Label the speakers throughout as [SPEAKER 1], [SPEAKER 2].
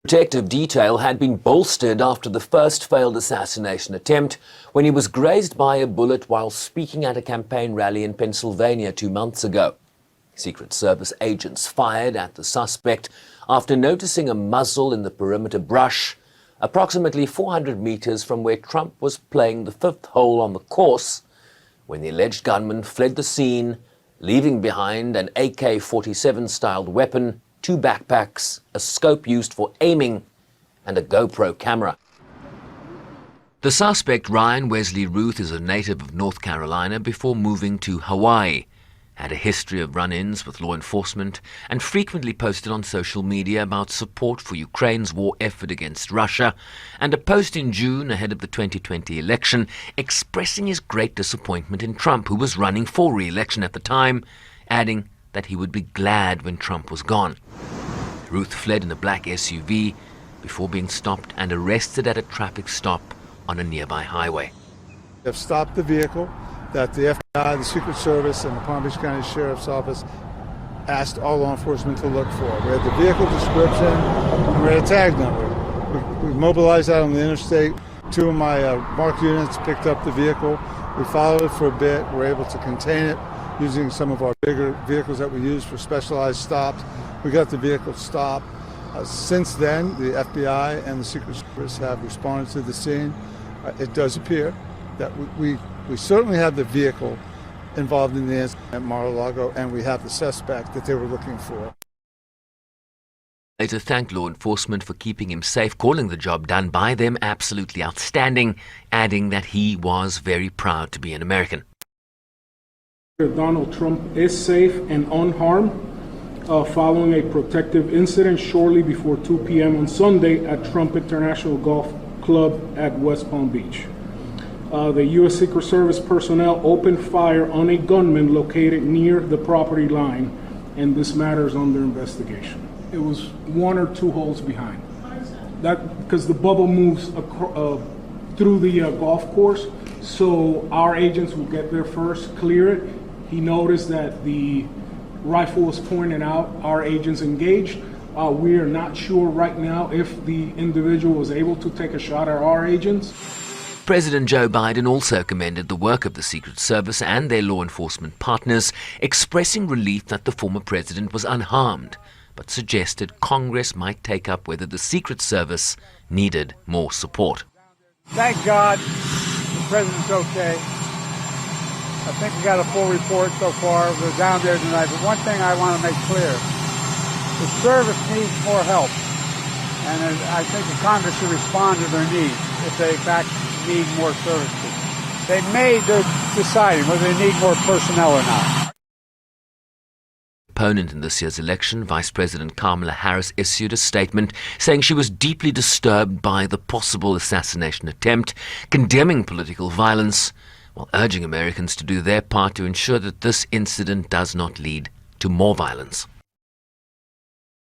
[SPEAKER 1] Protective detail had been bolstered after the first failed assassination attempt when he was grazed by a bullet while speaking at a campaign rally in Pennsylvania 2 months ago. Secret Service agents fired at the suspect after noticing a muzzle in the perimeter brush, approximately 400 meters from where Trump was playing the fifth hole on the course, when the alleged gunman fled the scene, leaving behind an AK-47 styled weapon, 2 backpacks, a scope used for aiming, and a GoPro camera. The suspect, Ryan Wesley Ruth, is a native of North Carolina before moving to Hawaii, had a history of run-ins with law enforcement, and frequently posted on social media about support for Ukraine's war effort against Russia, and a post in June ahead of the 2020 election expressing his great disappointment in Trump, who was running for re-election at the time, adding that he would be glad when Trump was gone. Ruth fled in a black SUV before being stopped and arrested at a traffic stop on a nearby highway.
[SPEAKER 2] They have stopped the vehicle that the FBI, the Secret Service, and the Palm Beach County Sheriff's Office asked all law enforcement to look for. We had the vehicle description and we had a tag number. We mobilized out on the interstate. 2 of my marked units picked up the vehicle. We followed it for a bit. We were able to contain it using some of our bigger vehicles that we use for specialized stops. We got the vehicle stopped. Since then, the FBI and the Secret Service have responded to the scene. It does appear that we certainly have the vehicle involved in the incident at Mar-a-Lago, and we have the suspect that they were looking for.
[SPEAKER 1] Later thanked law enforcement for keeping him safe, calling the job done by them absolutely outstanding, adding that he was very proud to be an American.
[SPEAKER 3] Donald Trump is safe and unharmed following a protective incident shortly before 2 p.m. on Sunday at Trump International Golf Club at West Palm Beach. The U.S. Secret Service personnel opened fire on a gunman located near the property line, and this matter is under investigation. It was 1 or 2 holes behind. That because the bubble moves through the golf course, so our agents will get there first, clear it. He noticed that the rifle was pointed out. Our agents engaged. We are not sure right now if the individual was able to take a shot at our agents.
[SPEAKER 1] President Joe Biden also commended the work of the Secret Service and their law enforcement partners, expressing relief that the former president was unharmed, but suggested Congress might take up whether the Secret Service needed more support.
[SPEAKER 4] Thank God the president's okay. I think we got a full report so far. We're down there tonight. But one thing I want to make clear, the service needs more help. And I think the Congress should respond to their needs if they in fact need more services. They made their deciding whether they need more personnel or not.
[SPEAKER 1] Opponent in this year's election, Vice President Kamala Harris issued a statement saying she was deeply disturbed by the possible assassination attempt, condemning political violence, while urging Americans to do their part to ensure that this incident does not lead to more violence.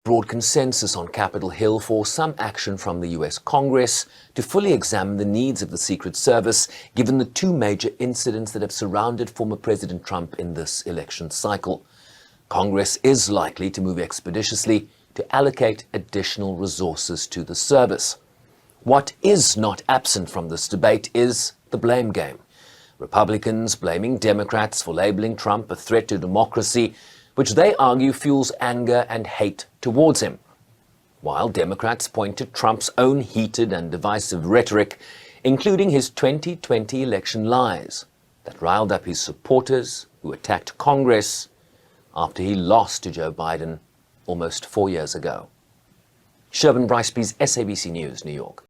[SPEAKER 1] Broad consensus on Capitol Hill for some action from the U.S. Congress to fully examine the needs of the Secret Service, given the 2 major incidents that have surrounded former President Trump in this election cycle. Congress is likely to move expeditiously to allocate additional resources to the service. What is not absent from this debate is the blame game. Republicans blaming Democrats for labeling Trump a threat to democracy, which they argue fuels anger and hate towards him, while Democrats point to Trump's own heated and divisive rhetoric, including his 2020 election lies that riled up his supporters who attacked Congress after he lost to Joe Biden almost 4 years ago. Shervin Briceby's SABC News, New York.